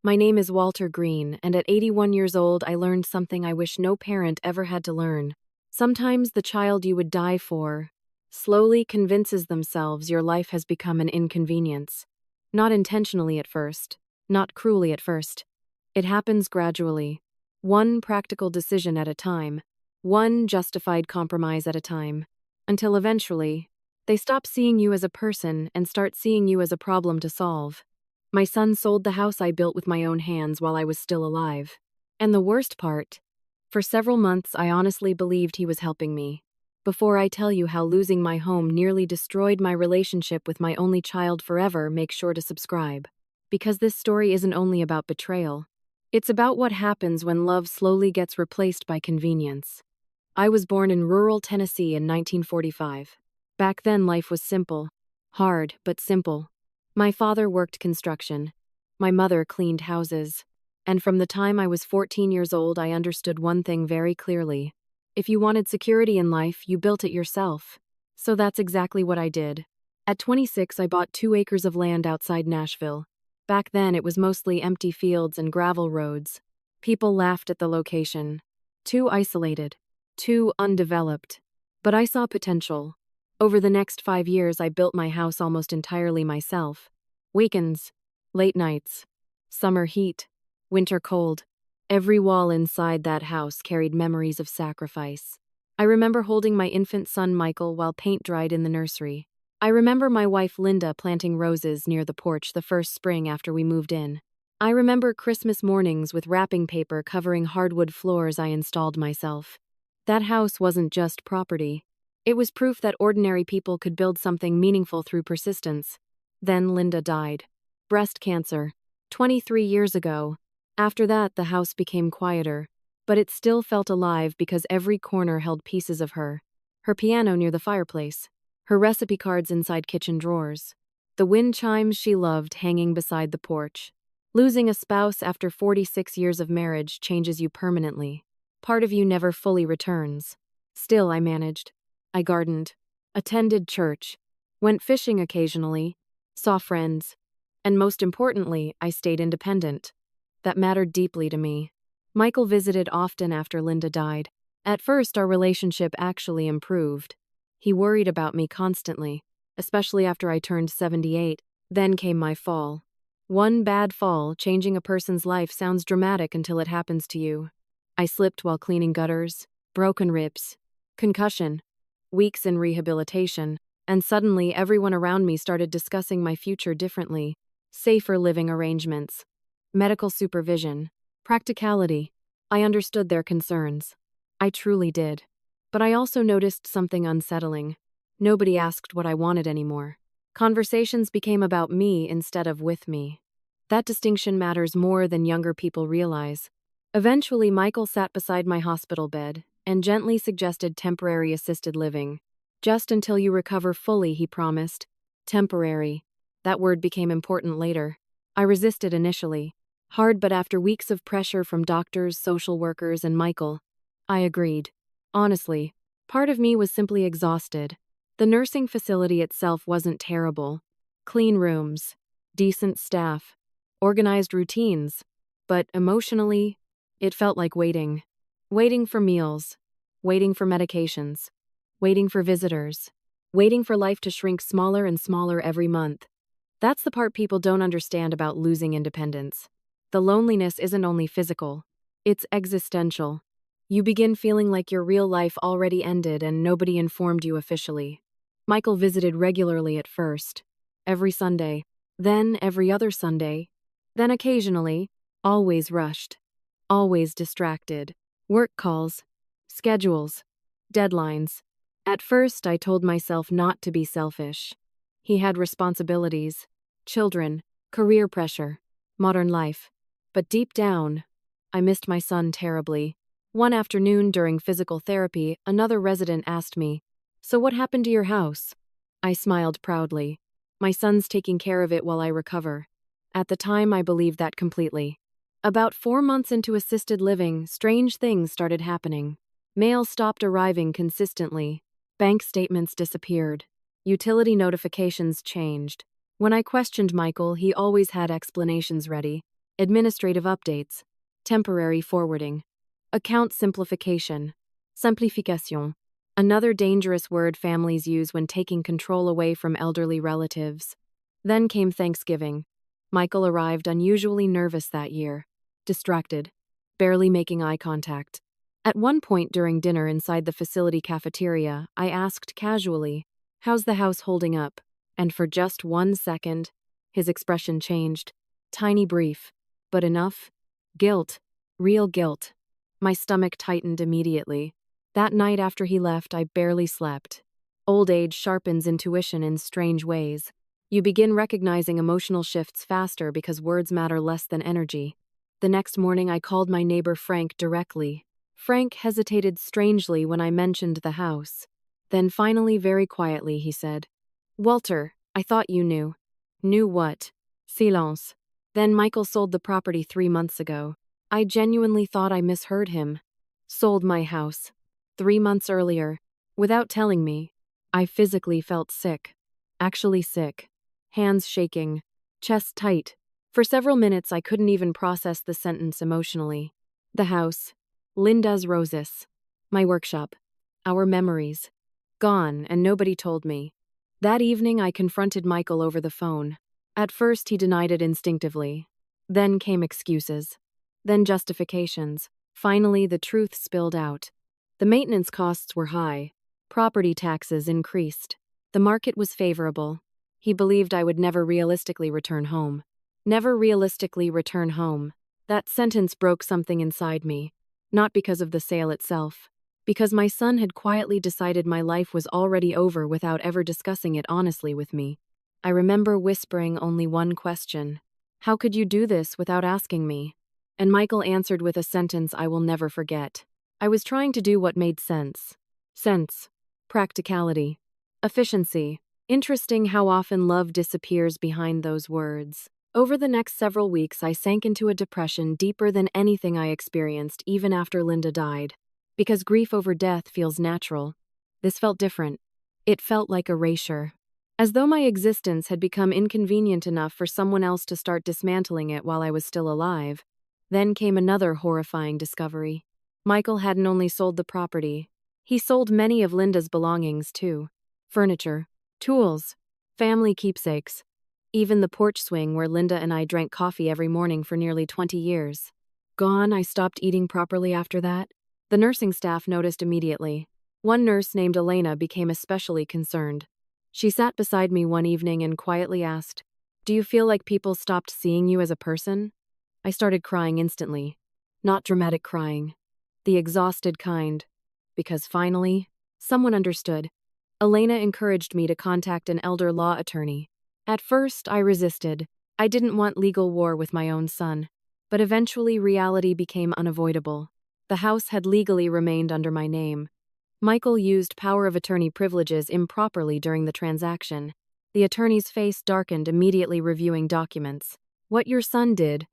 My name is Walter Green, and at 81 years old, I learned something I wish no parent ever had to learn. Sometimes the child you would die for slowly convinces themselves your life has become an inconvenience. Not intentionally at first, not cruelly at first. It happens gradually, one practical decision at a time, one justified compromise at a time, until eventually, they stop seeing you as a person and start seeing you as a problem to solve. My son sold the house I built with my own hands while I was still alive. And the worst part, for several months I honestly believed he was helping me. Before I tell you how losing my home nearly destroyed my relationship with my only child forever, make sure to subscribe. Because this story isn't only about betrayal. It's about what happens when love slowly gets replaced by convenience. I was born in rural Tennessee in 1945. Back then life was simple. Hard, but simple. My father worked construction. My mother cleaned houses. And from the time I was 14 years old, I understood one thing very clearly. If you wanted security in life, you built it yourself. So that's exactly what I did. At 26, I bought 2 acres of land outside Nashville. Back then, it was mostly empty fields and gravel roads. People laughed at the location. Too isolated. Too undeveloped. But I saw potential. Over the next 5 years, I built my house almost entirely myself. Weekends, late nights, summer heat, winter cold. Every wall inside that house carried memories of sacrifice. I remember holding my infant son Michael while paint dried in the nursery. I remember my wife Linda planting roses near the porch the first spring after we moved in. I remember Christmas mornings with wrapping paper covering hardwood floors I installed myself. That house wasn't just property. It was proof that ordinary people could build something meaningful through persistence. Then Linda died. Breast cancer. 23 years ago. After that, the house became quieter. But it still felt alive because every corner held pieces of her. Her piano near the fireplace. Her recipe cards inside kitchen drawers. The wind chimes she loved hanging beside the porch. Losing a spouse after 46 years of marriage changes you permanently. Part of you never fully returns. Still, I managed. I gardened, attended church, went fishing occasionally, saw friends, and most importantly, I stayed independent. That mattered deeply to me. Michael visited often after Linda died. At first, our relationship actually improved. He worried about me constantly, especially after I turned 78. Then came my fall. One bad fall, changing a person's life, sounds dramatic until it happens to you. I slipped while cleaning gutters, broken ribs, concussion, weeks in rehabilitation, and suddenly everyone around me started discussing my future differently. Safer living arrangements, medical supervision, practicality. I understood their concerns. I truly did. But I also noticed something unsettling. Nobody asked what I wanted anymore. Conversations became about me instead of with me. That distinction matters more than younger people realize. Eventually, Michael sat beside my hospital bed and gently suggested temporary assisted living. Just until you recover fully, he promised. Temporary. That word became important later. I resisted initially. Hard, but after weeks of pressure from doctors, social workers, and Michael, I agreed. Honestly, part of me was simply exhausted. The nursing facility itself wasn't terrible. Clean rooms, decent staff, organized routines. But emotionally, it felt like waiting. Waiting for meals, waiting for medications, waiting for visitors, waiting for life to shrink smaller and smaller every month. That's the part people don't understand about losing independence. The loneliness isn't only physical, it's existential. You begin feeling like your real life already ended and nobody informed you officially. Michael visited regularly at first, every Sunday, then every other Sunday, then occasionally, always rushed, always distracted. Work calls, schedules, deadlines. At first, I told myself not to be selfish. He had responsibilities, children, career pressure, modern life. But deep down, I missed my son terribly. One afternoon during physical therapy, another resident asked me, "So what happened to your house?" I smiled proudly. "My son's taking care of it while I recover." At the time, I believed that completely. About 4 months into assisted living, strange things started happening. Mail stopped arriving consistently. Bank statements disappeared. Utility notifications changed. When I questioned Michael, he always had explanations ready. administrative updates, temporary forwarding, account simplification, simplification, another dangerous word families use when taking control away from elderly relatives. Then came Thanksgiving. Michael arrived unusually nervous that year, distracted, barely making eye contact. At one point during dinner inside the facility cafeteria, I asked casually, "How's the house holding up?" And for just 1 second, his expression changed. Tiny brief, but enough. Guilt. Real guilt. My stomach tightened immediately. That night after he left, I barely slept. Old age sharpens intuition in strange ways. You begin recognizing emotional shifts faster because words matter less than energy. The next morning, I called my neighbor Frank directly. Frank hesitated strangely when I mentioned the house. Then finally, very quietly, he said, "Walter, I thought you knew." "Knew what?" Silence. "Then Michael sold the property 3 months ago." I genuinely thought I misheard him. Sold my house. 3 months earlier. Without telling me. I physically felt sick. Actually sick. Hands shaking. Chest tight. For several minutes I couldn't even process the sentence emotionally. The house. Linda's roses. My workshop. Our memories. Gone, and nobody told me. That evening I confronted Michael over the phone. At first he denied it instinctively. Then came excuses. Then justifications. Finally the truth spilled out. The maintenance costs were high. Property taxes increased. The market was favorable. He believed I would never realistically return home. Never realistically return home. That sentence broke something inside me. Not because of the sale itself. Because my son had quietly decided my life was already over without ever discussing it honestly with me. I remember whispering only one question. "How could you do this without asking me?" And Michael answered with a sentence I will never forget. "I was trying to do what made sense." Sense. Practicality. Efficiency. Interesting how often love disappears behind those words. Over the next several weeks, I sank into a depression deeper than anything I experienced even after Linda died. Because grief over death feels natural. This felt different. It felt like erasure. As though my existence had become inconvenient enough for someone else to start dismantling it while I was still alive. Then came another horrifying discovery. Michael hadn't only sold the property. He sold many of Linda's belongings, too. Furniture, tools, family keepsakes. Even the porch swing where Linda and I drank coffee every morning for nearly 20 years. Gone. I stopped eating properly after that. The nursing staff noticed immediately. One nurse named Elena became especially concerned. She sat beside me one evening and quietly asked, "Do you feel like people stopped seeing you as a person?" I started crying instantly. Not dramatic crying. The exhausted kind. Because finally, someone understood. Elena encouraged me to contact an elder law attorney. At first, I resisted. I didn't want legal war with my own son. But eventually, reality became unavoidable. The house had legally remained under my name. Michael used power of attorney privileges improperly during the transaction. The attorney's face darkened, immediately reviewing documents. "What your son did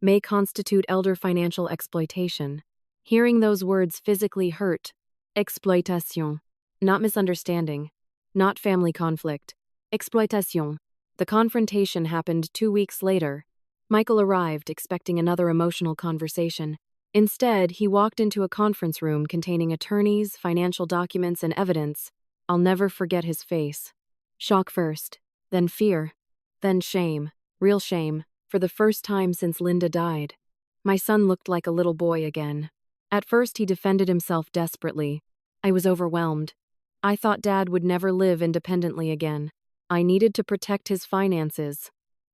may constitute elder financial exploitation." Hearing those words physically hurt. Exploitation. Not misunderstanding. Not family conflict. Exploitation. The confrontation happened 2 weeks later. Michael arrived, expecting another emotional conversation. Instead, he walked into a conference room containing attorneys, financial documents, and evidence. I'll never forget his face. Shock first, then fear, then shame. Real shame, for the first time since Linda died. My son looked like a little boy again. At first, he defended himself desperately. I was overwhelmed. I thought Dad would never live independently again. I needed to protect his finances.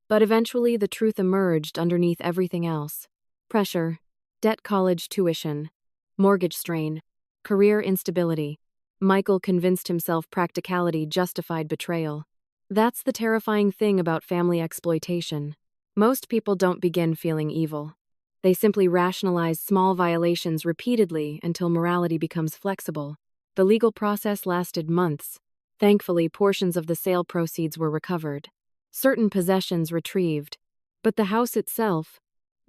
But eventually, the truth emerged underneath everything else. Pressure, debt, college tuition, mortgage strain, career instability. Michael convinced himself practicality justified betrayal. That's the terrifying thing about family exploitation. Most people don't begin feeling evil. They simply rationalize small violations repeatedly until morality becomes flexible. The legal process lasted months. Thankfully, portions of the sale proceeds were recovered. Certain possessions retrieved. But the house itself,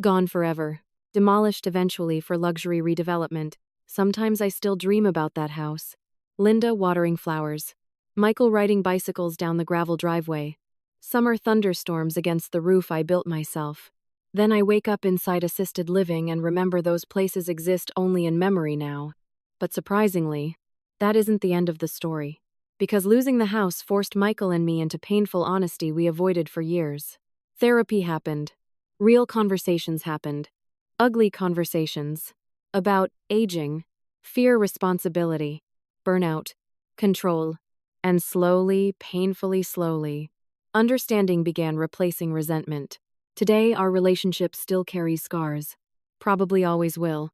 gone forever. Demolished eventually for luxury redevelopment. Sometimes I still dream about that house. Linda watering flowers. Michael riding bicycles down the gravel driveway. Summer thunderstorms against the roof I built myself. Then I wake up inside assisted living and remember those places exist only in memory now. But surprisingly, that isn't the end of the story. Because losing the house forced Michael and me into painful honesty we avoided for years. Therapy happened. Real conversations happened. Ugly conversations. About aging, fear, responsibility, burnout, control. And slowly, painfully slowly, understanding began replacing resentment. Today, our relationship still carries scars. Probably always will.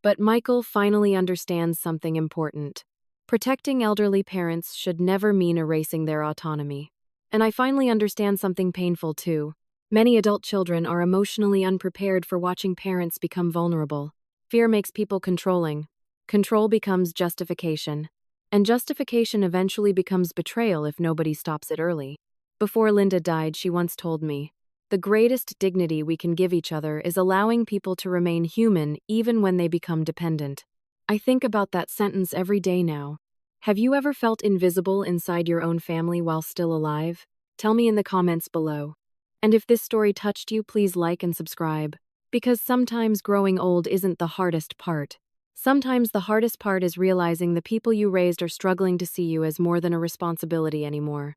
But Michael finally understands something important. Protecting elderly parents should never mean erasing their autonomy. And I finally understand something painful too. Many adult children are emotionally unprepared for watching parents become vulnerable. Fear makes people controlling. Control becomes justification. And justification eventually becomes betrayal if nobody stops it early. Before Linda died, she once told me, "The greatest dignity we can give each other is allowing people to remain human even when they become dependent." I think about that sentence every day now. Have you ever felt invisible inside your own family while still alive? Tell me in the comments below. And if this story touched you, please like and subscribe. Because sometimes growing old isn't the hardest part. Sometimes the hardest part is realizing the people you raised are struggling to see you as more than a responsibility anymore.